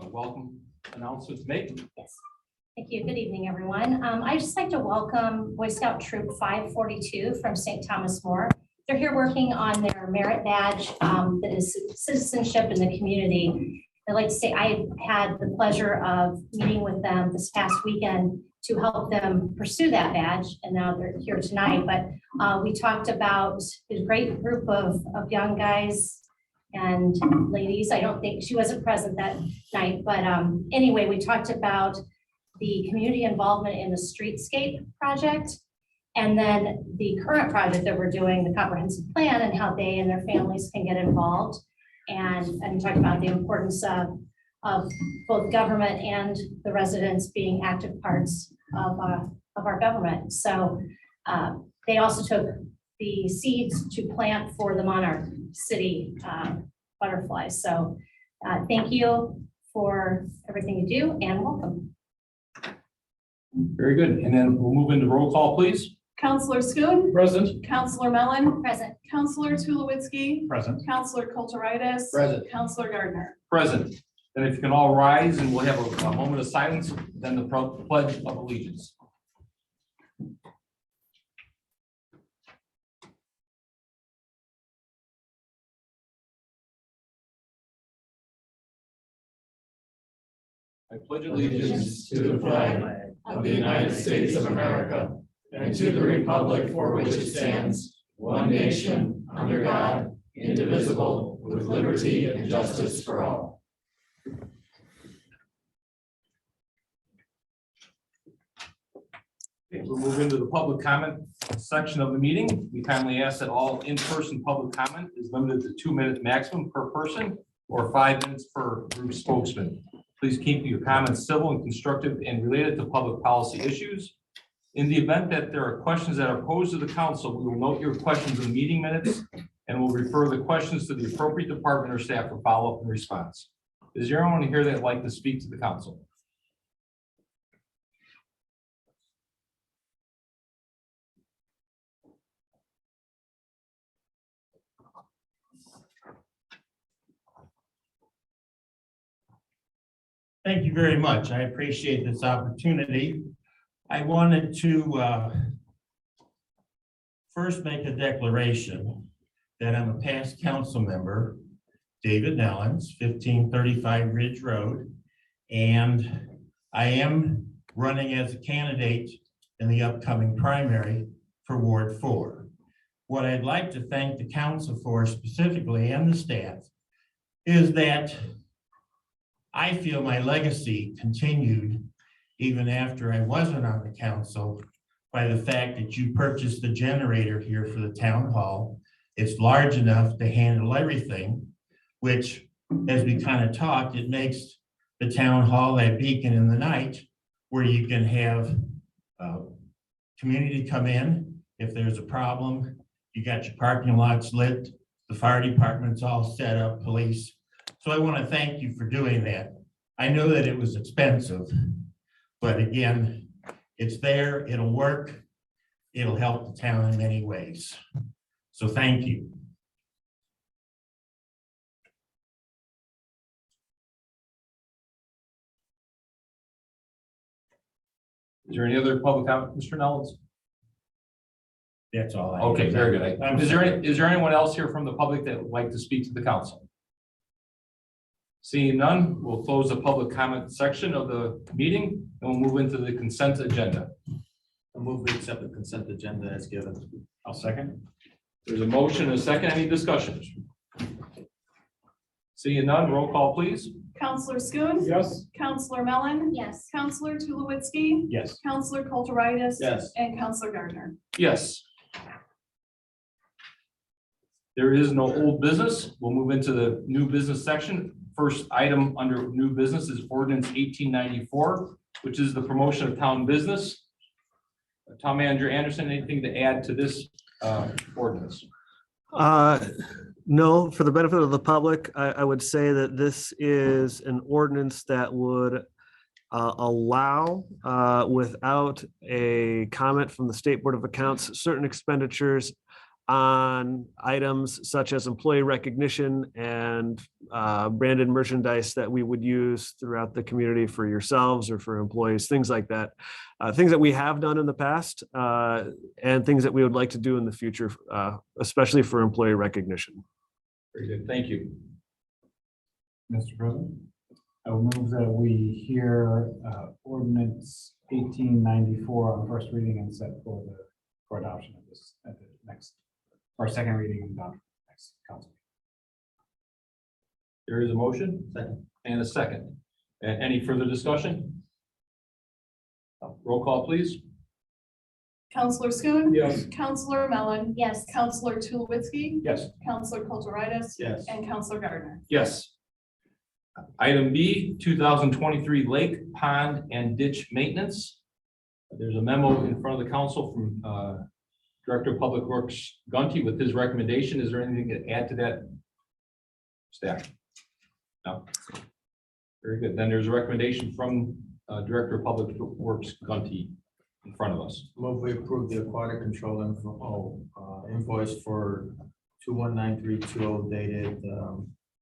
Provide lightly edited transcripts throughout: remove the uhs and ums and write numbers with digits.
welcome announcement to make. Yes. Thank you. Good evening, everyone. I'd just like to welcome Boy Scout Troop 542 from St. Thomas More. They're here working on their merit badge that is citizenship in the community. I'd like to say I had the pleasure of meeting with them this past weekend to help them pursue that badge, and now they're here tonight. But we talked about a great group of young guys and ladies. I don't think she wasn't present that night, but anyway, we talked about the community involvement in the streetscape project, and then the current project that we're doing, the comprehensive plan, and how they and their families can get involved, and talk about the importance of both government and the residents being active parts of our government. So they also took the seeds to plant for the Monarch City butterflies. So thank you for everything you do, and welcome. Very good. And then we'll move into roll call, please. Counselor Schoen. Present. Counselor Mellon. Present. Counselor Tulowitzki. Present. Counselor Kulturitis. Present. Counselor Gardner. Present. Then if you can all rise, and we'll have a moment of silence, then the pledge of allegiance. I pledge Allegiance to the flag of the United States of America and to the republic for which it stands, one nation, under God, indivisible, with liberty and justice for all. Okay, we'll move into the public comment section of the meeting. We kindly ask that all in-person public comment is limited to 2 minutes maximum per person, or 5 minutes per group spokesman. Please keep your comments civil and constructive and related to public policy issues. In the event that there are questions that are posed to the council, we will note your questions in meeting minutes and will refer the questions to the appropriate department or staff for follow-up and response. Is there anyone here that would like to speak to the council? Thank you very much. I appreciate this opportunity. I wanted to first make a declaration that I'm a past council member, David Nellens, 1535 Ridge Road, and I am running as a candidate in the upcoming primary for Ward 4. What I'd like to thank the council for specifically, and the staff, is that I feel my legacy continued even after I wasn't on the council by the fact that you purchased the generator here for the town hall. It's large enough to handle everything, which, as we kind of talked, it makes the town hall that beacon in the night where you can have community come in. If there's a problem, you got your parking lots lit, the fire department's all set up, police. So I want to thank you for doing that. I know that it was expensive, but again, it's there, it'll work, it'll help the town in many ways. So thank you. Is there any other public comment, Mr. Nellens? That's all. Okay, very good. Is there anyone else here from the public that would like to speak to the council? Seeing none, we'll close the public comment section of the meeting and we'll move into the consent agenda. I'll move to accept the consent agenda as given. I'll second. There's a motion and a second. Any discussions? Seeing none, roll call, please. Counselor Schoen. Yes. Counselor Mellon. Yes. Counselor Tulowitzki. Yes. Counselor Kulturitis. Yes. And Counselor Gardner. Yes. There is no old business. We'll move into the new business section. First item under new business is ordinance 1894, which is the promotion of town business. Town Manager Anderson, anything to add to this ordinance? No, for the benefit of the public, I would say that this is an ordinance that would allow, without a comment from the State Board of Accounts, certain expenditures on items such as employee recognition and branded merchandise that we would use throughout the community for yourselves or for employees, things like that. Things that we have done in the past and things that we would like to do in the future, especially for employee recognition. Very good, thank you. Mr. President, I will move that we hear ordinance 1894 on first reading and set for adoption of this at the next, or second reading and adoption next council. There is a motion and a second. Any further discussion? Roll call, please. Counselor Schoen. Yes. Counselor Mellon. Yes. Counselor Tulowitzki. Yes. Counselor Kulturitis. Yes. And Counselor Gardner. Yes. Item B, 2023 Lake, Pond, and Ditch Maintenance. There's a memo in front of the council from Director of Public Works Gunty with his recommendation. Is there anything to add to that? Staff? No. Very good. Then there's a recommendation from Director of Public Works Gunty in front of us. Move we approve the aquatic control invoice for 219320 dated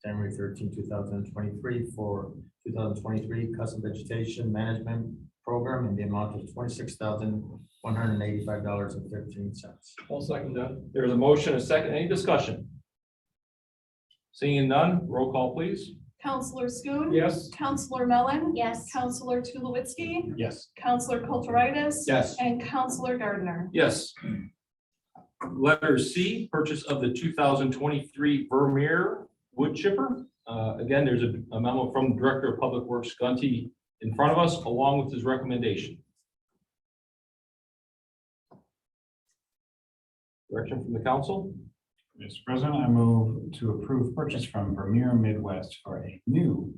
January 13, 2023 for 2023 custom vegetation management program in the amount of $26,185.15. I'll second that. There's a motion, a second. Any discussion? Seeing none, roll call, please. Counselor Schoen. Yes. Counselor Mellon. Yes. Counselor Tulowitzki. Yes. Counselor Kulturitis. Yes. And Counselor Gardner. Yes. Letter C, purchase of the 2023 Vermeer wood chipper. Again, there's a memo from Director of Public Works Gunty in front of us, along with his recommendation. Direction from the council? Mr. President, I move to approve purchase from Vermeer Midwest for a new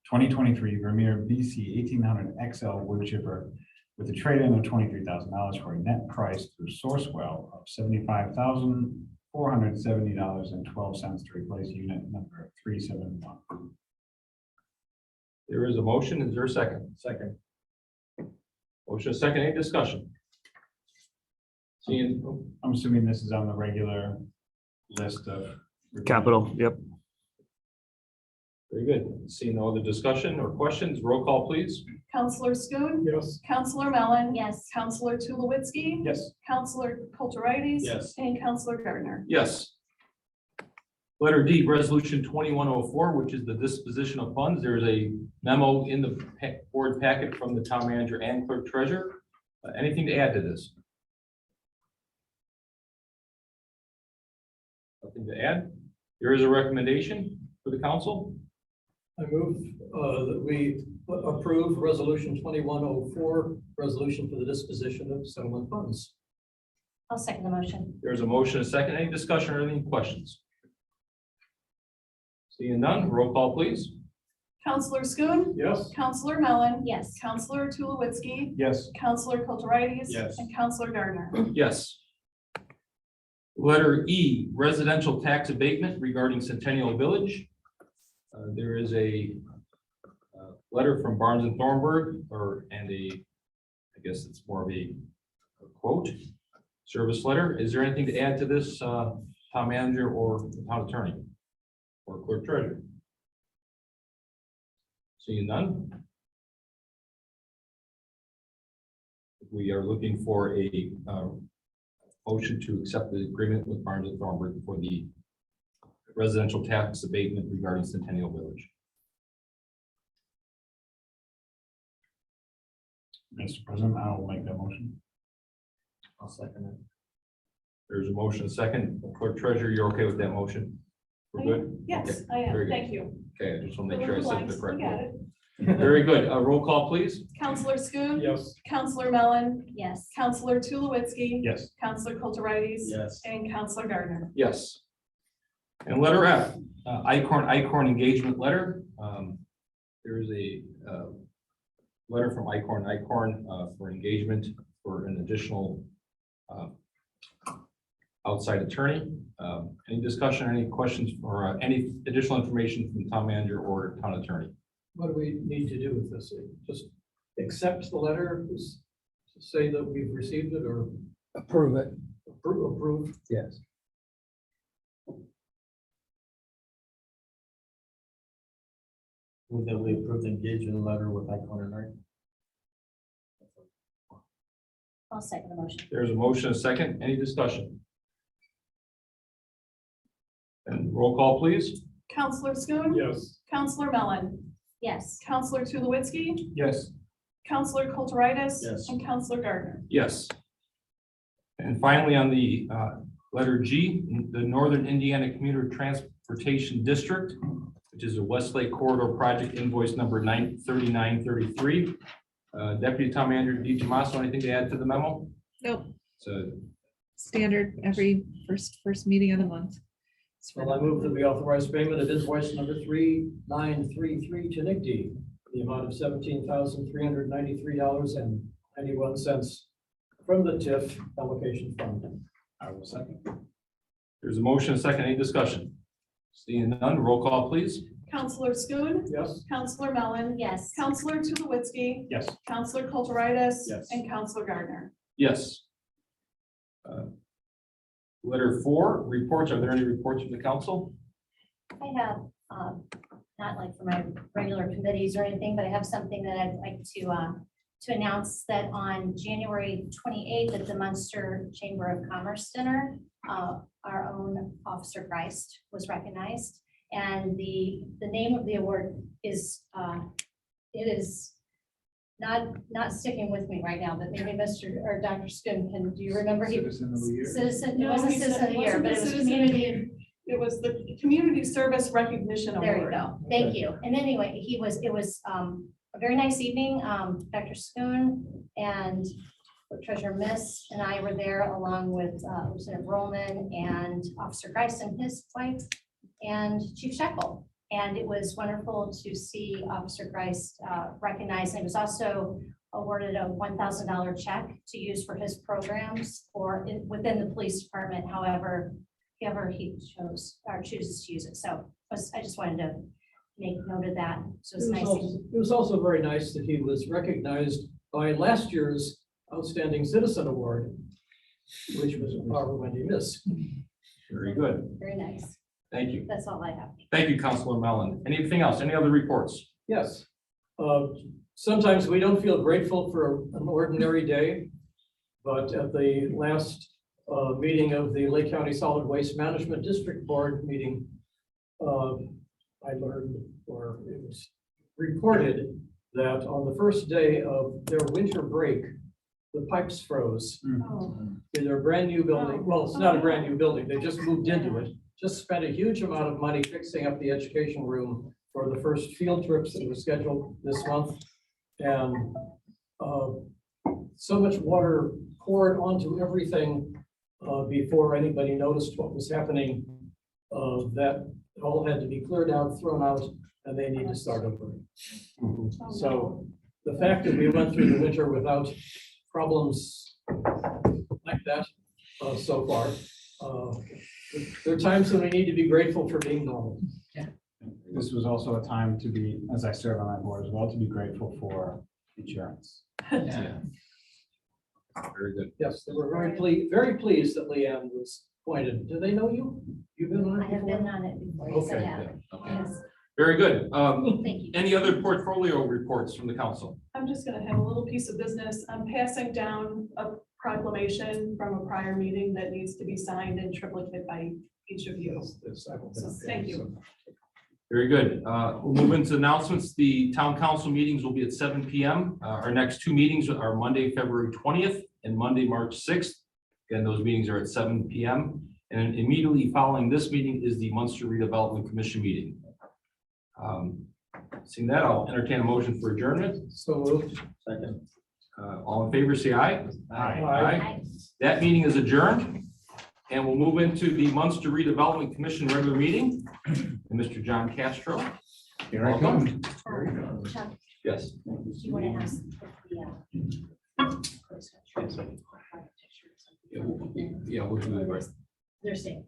2023 Vermeer BC 1800 XL wood chipper with a trade-in of $23,000 for a net price through Sourcewell of $75,470.12 to replace unit number 371. There is a motion. Is there a second? Second. Motion, a second. Any discussion? Seeing, I'm assuming this is on the regular list of Capital, yep. very good. Seeing no other discussion or questions, roll call, please. Counselor Schoen. Yes. Counselor Mellon. Yes. Counselor Tulowitzki. Yes. Counselor Kulturitis. Yes. And Counselor Gardner. Yes. Letter D, Resolution 2104, which is the disposition of funds. There is a memo in the board packet from the town manager and clerk treasurer. Anything to add to this? Nothing to add. There is a recommendation for the council. I move that we approve resolution 2104, resolution for the disposition of settlement funds. I'll second the motion. There's a motion, a second. Any discussion or any questions? Seeing none, roll call, please. Counselor Schoen. Yes. Counselor Mellon. Yes. Counselor Tulowitzki. Yes. Counselor Kulturitis. Yes. And Counselor Gardner. Yes. Letter E, residential tax abatement regarding Centennial Village. There is a letter from Barnes and Thornburg, I guess it's more of a quote, service letter. Is there anything to add to this, town manager or town attorney or clerk treasurer? Seeing none. We are looking for a motion to accept the agreement with Barnes and Thornburg for the residential tax abatement regarding Centennial Village. Mr. President, I will make that motion. I'll second it. There's a motion, a second. Clerk treasurer, you're okay with that motion? We're good? Yes, I Very am. good. Thank you. Okay, I just want to make sure I said the correct You got one. it. Very good. Roll call, please. Counselor Schoen. Yes. Counselor Mellon. Yes. Counselor Tulowitzki. Yes. Counselor Kulturitis. Yes. And Counselor Gardner. Yes. And letter F, Icorn engagement letter. There is a letter from Icorn for engagement for an additional outside attorney. Any discussion, any questions, or any additional information from the town manager or town attorney? What do we need to do with this? Just accept the letter, just say that we've received it or Approve it. approve? Yes. Move that we approve the engagement letter with Icon and Art. I'll second the motion. There's a motion, a second. Any discussion? And roll call, please. Counselor Schoen. Yes. Counselor Mellon. Yes. Counselor Tulowitzki. Yes. Counselor Kulturitis. Yes. And Counselor Gardner. Yes. And finally, on the letter G, the Northern Indiana Commuter Transportation District, which is a Westlake Corridor Project invoice number 3933. Deputy Town Manager DiGiamasso, anything to add to the memo? Nope, So standard every first meeting of the month. Well, I move that we authorize payment of invoice number 3933 to NICD, the amount of $17,393.91 from the TIF allocation fund. I will second. there's a motion, a second. Any discussion? Seeing none, roll call, please. Counselor Schoen. Yes. Counselor Mellon. Yes. Counselor Tulowitzki. Yes. Counselor Kulturitis. Yes. And Counselor Gardner. Yes. Letter 4, reports. Are there any reports from the council? I have, not like for my regular committees or anything, but I have something that I'd like to announce that on January 28th at the Munster Chamber of Commerce Dinner, our own Officer Christ was recognized. And the name of the award is, it is not sticking with me right now, but maybe Mr. or Dr. Schoen can, do you remember? Citizen of the year. Citizen, it No, wasn't he said Citizen of the Year, wasn't but the it was Citizen of the community. Year. It was the Community Service Recognition Award. There you go. Thank you. And anyway, it was a very nice evening. Dr. Schoen and Treasurer Miss and I were there along with Lieutenant Roman and Officer Grice and his wife and Chief Shekel. And it was wonderful to see Officer Grice recognized. And he was also awarded a $1,000 check to use for his programs or within the police department, however he chose or chooses to use it. So I just wanted to make note of that. So it's nice. It was also very nice that he was recognized by last year's Outstanding Citizen Award, which was Barbara Wendy Miss. Very good. Very nice. Thank you. That's all I have. Thank you, Councilor Mellon. Anything else? Any other reports? Yes. Sometimes we don't feel grateful for an ordinary day, but at the last meeting of the Lake County Solid Waste Management District Board meeting, I learned, or it was reported, that on the first day of their winter break, the pipes froze Oh. in their brand new building. Well, it's not a brand new building. They just moved into it. Just spent a huge amount of money fixing up the education room for the first field trips that were scheduled this month. And so much water poured onto everything before anybody noticed what was happening, that all had to be cleared out, thrown out, and they need to start over. So the fact that we went through the winter without problems like that so far, there are times when we need to be grateful for being normal. This was also a time to be, as I serve on that board as well, to be grateful for insurance. Yeah. Very good. Yes, they were very pleased that Leanne was appointed. Do they know you? You've been on I it have been before? on it before. Yes, I Okay. have. Okay. Yes. Very good. Thank you. Any other portfolio reports from the council? I'm just gonna have a little piece of business. I'm passing down a proclamation from a prior meeting that needs to be signed in triplicate by each of you. So, thank you. Very good. We'll move into announcements. The town council meetings will be at 7 p.m. Our next two meetings are Monday, February 20th and Monday, March 6th. Again, those meetings are at 7 p.m. And immediately following this meeting is the Munster Redevelopment Commission meeting. Seeing that, I'll entertain a motion for adjournment. So moved. Second. All in favor, say aye. Aye. That meeting is adjourned. And we'll move into the Munster Redevelopment Commission regular meeting. And Mr. John Castro. Here I come. Chuck, Yes. do you want to ask Yeah, we'll do that. They're saying.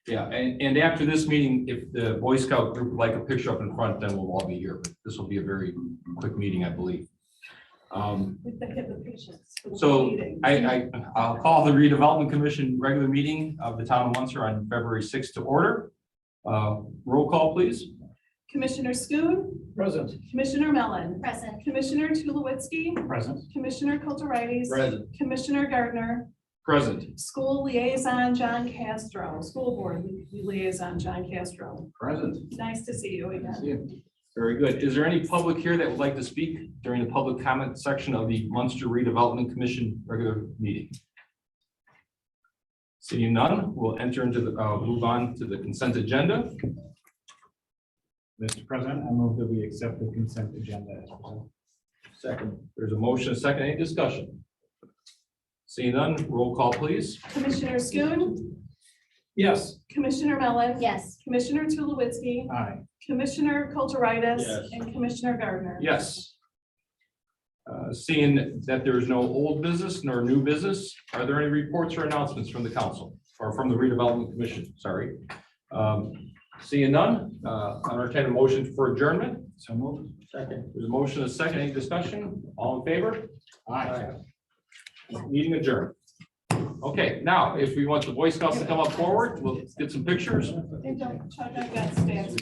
Yeah, and after this meeting, if the Boy Scout group would like a picture up in front, then we'll all be here. But this will be a very quick meeting, I believe. With the hip of patience for the So meeting. I'll call the Redevelopment Commission regular meeting of the town of Munster on February 6th to order. Roll call, please. Commissioner Schoon, Present. Commissioner Mellon, Present. Commissioner Tulowitzki, Present. Commissioner Kulturitis. Present. Commissioner Gardner, Present. School Liaison John Castro, School Board Liaison John Castro. Present. Nice to see you again. Very good. Is there any public here that would like to speak during the public comment section of the Munster Redevelopment Commission regular meeting? Seeing none, we'll move on to the consent agenda. Mr. President, I move that we accept the consent agenda as presented. Second. There's a motion, a second, any discussion? Seeing none, roll call, please. Commissioner Schoon, Yes. Commissioner Mellon. Yes. Commissioner Tulowitzki, Aye. Commissioner Kulturitis. Yes. And Commissioner Gardner. Yes. Seeing that there is no old business nor new business, are there any reports or announcements from the council or from the redevelopment commission? Sorry. Seeing none, I entertain a motion for adjournment. So moved. Second. There's a motion, a second, any discussion? All in favor? Aye. Meeting adjourned. Okay, now, if we want the Boy Scouts to come up forward, we'll get some pictures. And don't, Chuck, I've got stats.